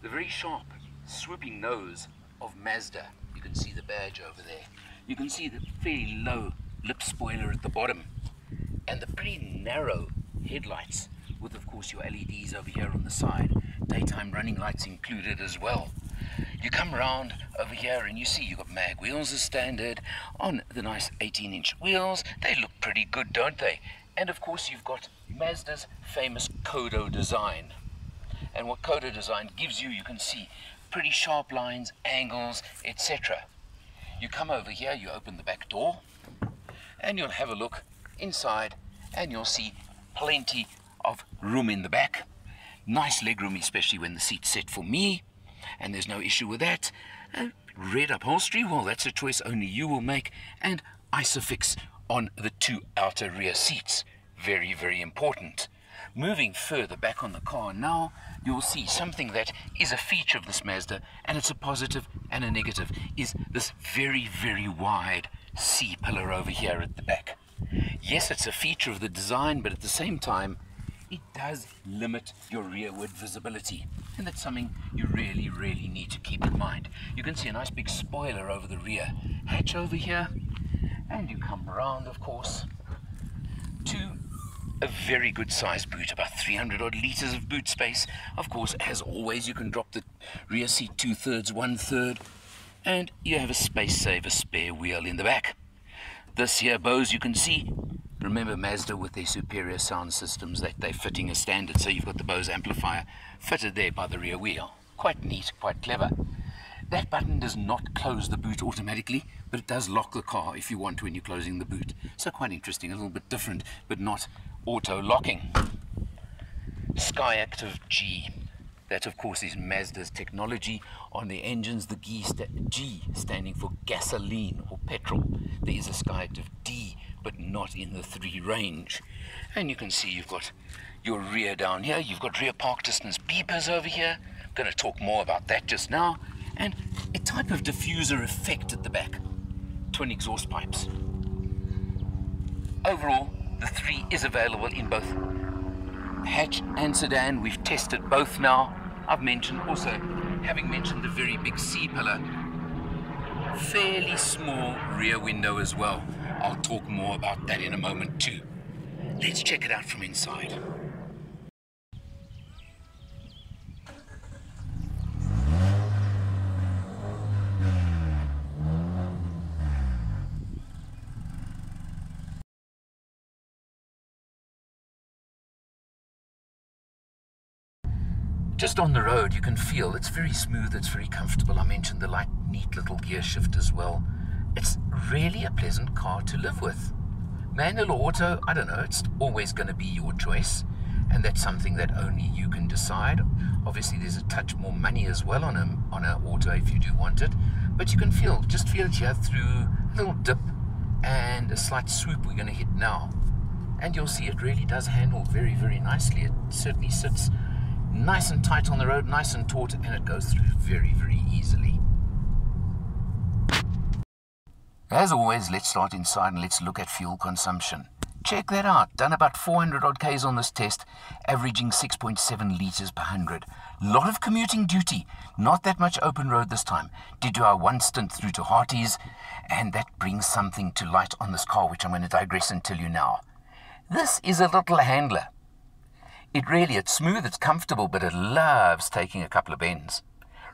the very sharp, swooping nose of Mazda. You can see the badge over there. You can see the fairly low lip spoiler at the bottom, and the pretty narrow headlights with, of course, your LEDs over here on the side. Daytime running lights included as well. You come around over here and you see you've got mag wheels as standard on the nice 18-inch wheels. They look pretty good, don't they? And of course you've got Mazda's famous Kodo design. And what Kodo design gives you, you can see pretty sharp lines, angles, etc. You come over here, you open the back door, and you'll have a look inside, and you'll see plenty of room in the back. Nice legroom, especially when the seat's set for me, and there's no issue with that. Red upholstery, well, that's a choice only you will make, and Isofix on the two outer rear seats. Very, very important. Moving further back on the car now, you'll see something that is a feature of this Mazda, and it's a positive and a negative, is this very, very wide C-pillar over here at the back. Yes, it's a feature of the design, but at the same time, it does limit your rearward visibility, and that's something you really, really need to keep in mind. You can see a nice big spoiler over the rear hatch over here, and you come around, of course, to a very good sized boot, about 300 odd litres of boot space. Of course, as always, you can drop the rear seat 2/3, 1/3, and you have a space saver spare wheel in the back. This here Bose, you can see, remember Mazda with their superior sound systems that they're fitting as standard, so you've got the Bose amplifier fitted there by the rear wheel. Quite neat, quite clever. That button does not close the boot automatically, but it does lock the car if you want when you're closing the boot. So quite interesting, a little bit different, but not auto-locking. Sky Active G. That, of course, is Mazda's technology on the engines, the G standing for gasoline or petrol. There is a Sky Active D, but not in the 3 range. And you can see you've got your rear down here. You've got rear park distance beepers over here. I'm going to talk more about that just now. And a type of diffuser effect at the back. Twin exhaust pipes. Overall, the 3 is available in both hatch and sedan. We've tested both now. I've mentioned also, having mentioned the very big C-pillar, fairly small rear window as well. I'll talk more about that in a moment too. Let's check it out from inside. Just on the road, you can feel it's very smooth, it's very comfortable. I mentioned the light, neat little gear shift as well. It's really a pleasant car to live with. Manual or auto, I don't know, it's always going to be your choice, and that's something that only you can decide. Obviously, there's a touch more money as well on an auto if you do want it, but you can just feel it here through a little dip and a slight swoop we're going to hit now. And you'll see it really does handle very, very nicely. It certainly sits nice and tight on the road, nice and taut, and it goes through very, very easily. As always, let's start inside and let's look at fuel consumption. Check that out. Done about 400 odd Ks on this test, averaging 6.7 litres per 100. Lot of commuting duty, not that much open road this time. Did do our one stint through to Hartebeespoort, and that brings something to light on this car, which I'm going to digress and tell you now. This is a little handler. It's smooth, it's comfortable, but it loves taking a couple of bends.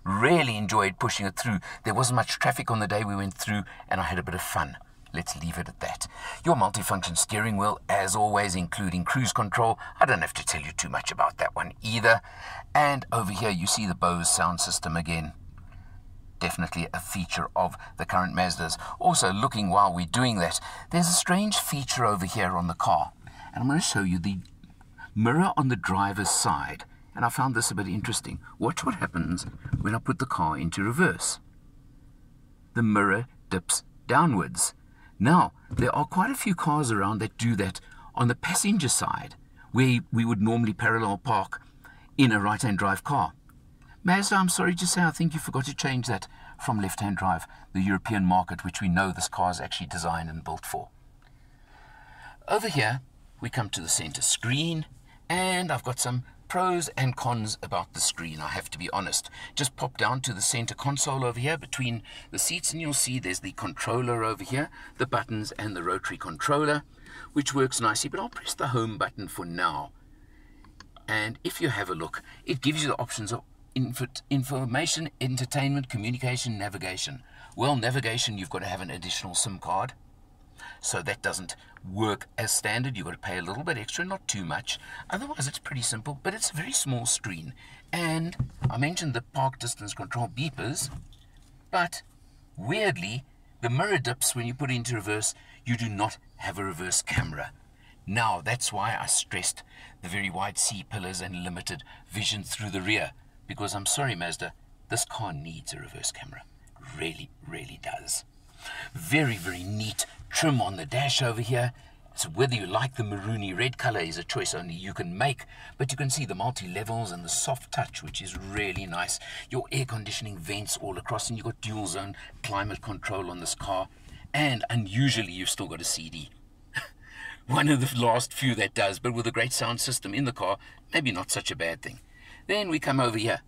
Really enjoyed pushing it through. There wasn't much traffic on the day we went through, and I had a bit of fun. Let's leave it at that. Your multifunction steering wheel, as always, including cruise control. I don't have to tell you too much about that one either. And over here you see the Bose sound system again. Definitely a feature of the current Mazdas. Also, looking while we're doing that, there's a strange feature over here on the car. And I'm going to show you the mirror on the driver's side, and I found this a bit interesting. Watch what happens when I put the car into reverse. The mirror dips downwards. Now, there are quite a few cars around that do that on the passenger side, where we would normally parallel park in a right-hand drive car. Mazda, I'm sorry to say, I think you forgot to change that from left-hand drive, the European market, which we know this car is actually designed and built for. Over here, we come to the center screen, and I've got some Pros and cons about the screen, I have to be honest. Just pop down to the center console over here between the seats and you'll see there's the controller over here, the buttons and the rotary controller, which works nicely, but I'll press the home button for now. And if you have a look, it gives you the options of information, entertainment, communication, navigation. Well, navigation, you've got to have an additional SIM card. So that doesn't work as standard. You've got to pay a little bit extra, not too much. Otherwise, it's pretty simple, but it's a very small screen. And I mentioned the park distance control beepers, but weirdly, the mirror dips when you put it into reverse. You do not have a reverse camera. Now, that's why I stressed the very wide C-pillars and limited vision through the rear. Because I'm sorry, Mazda, this car needs a reverse camera. Really, really does. Very, very neat trim on the dash over here. So whether you like the maroony red color is a choice only you can make. But you can see the multi-levels and the soft touch, which is really nice. Your air conditioning vents all across, and you've got dual zone climate control on this car. And unusually, you've still got a CD. One of the last few that does, but with a great sound system in the car, maybe not such a bad thing. Then we come over here.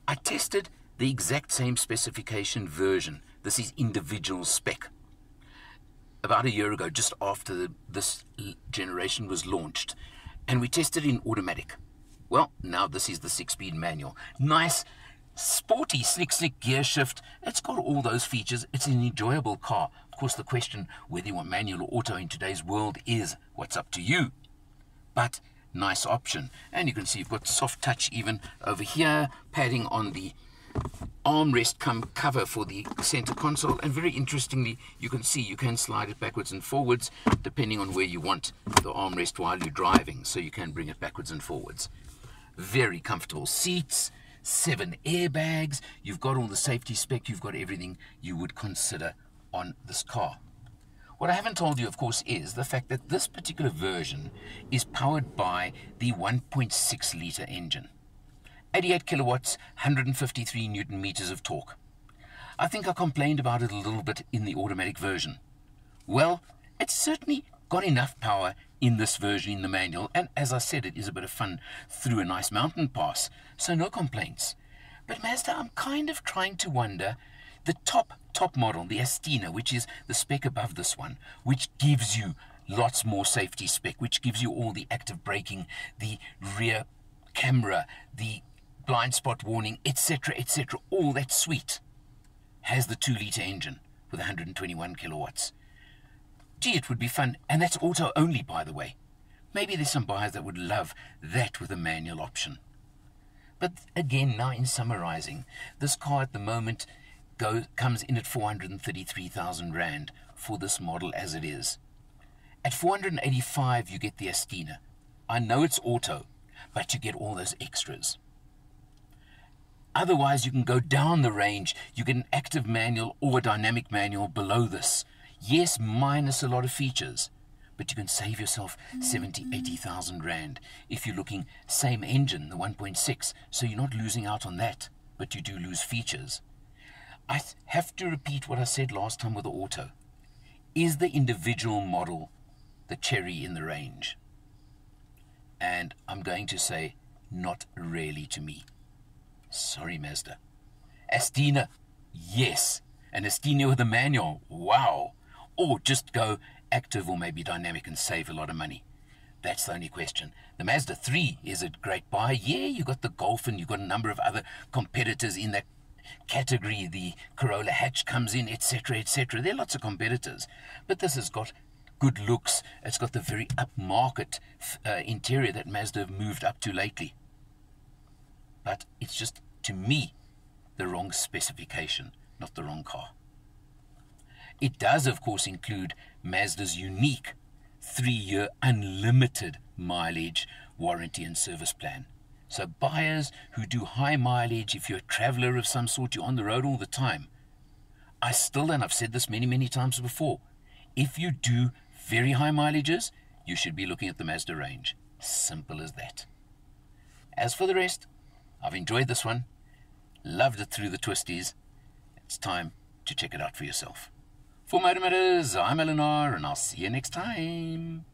I tested the exact same specification version. This is individual spec. About a year ago, just after this generation was launched. And we tested it in automatic. Well, now this is the 6-speed manual. Nice, sporty, slick gear shift. It's got all those features. It's an enjoyable car. Of course, the question whether you want manual or auto in today's world is what's up to you. But nice option. And you can see you've got soft touch even over here, padding on the armrest cover for the center console, and very interestingly, you can see you can slide it backwards and forwards depending on where you want the armrest while you're driving, so you can bring it backwards and forwards. Very comfortable seats, 7 airbags, you've got all the safety spec, you've got everything you would consider on this car. What I haven't told you, of course, is the fact that this particular version is powered by the 1.6 litre engine. 88 kilowatts, 153 newton meters of torque. I think I complained about it a little bit in the automatic version. Well, it's certainly got enough power in this version in the manual, and as I said, it is a bit of fun through a nice mountain pass, so no complaints. But Mazda, I'm kind of trying to wonder, the top model, the Astina, which is the spec above this one, which gives you lots more safety spec, which gives you all the active braking, the rear camera, the blind spot warning, etc., all that suite, has the 2-litre engine with 121 kilowatts. Gee, it would be fun, and that's auto only, by the way. Maybe there's some buyers that would love that with a manual option. But again, now in summarizing, this car at the moment comes in at 433,000 Rand for this model as it is. At 485, you get the Astina. I know it's auto, but you get all those extras. Otherwise, you can go down the range. You get an active manual or a dynamic manual below this. Yes, minus a lot of features, but you can save yourself 70,000-80,000 Rand if you're looking same engine, the 1.6, so you're not losing out on that, but you do lose features. I have to repeat what I said last time with the auto. Is the individual model the cherry in the range? And I'm going to say, not really to me. Sorry, Mazda. Astina, yes. An Astina with a manual, wow. Or just go active or maybe dynamic and save a lot of money. That's the only question. The Mazda3 is a great buy. Yeah, you got the Golf and you've got a number of other competitors in that category. The Corolla hatch comes in, etc., etc. There are lots of competitors. But this has got good looks. It's got the very upmarket interior that Mazda have moved up to lately. But it's just, to me, the wrong specification, not the wrong car. It does, of course, include Mazda's unique 3-year unlimited mileage warranty and service plan. So buyers who do high mileage, if you're a traveler of some sort, you're on the road all the time. And I've said this many times before, if you do very high mileages, you should be looking at the Mazda range. Simple as that. As for the rest, I've enjoyed this one. Loved it through the twisties. It's time to check it out for yourself. For Motor Matters, I'm Eleanor, and I'll see you next time.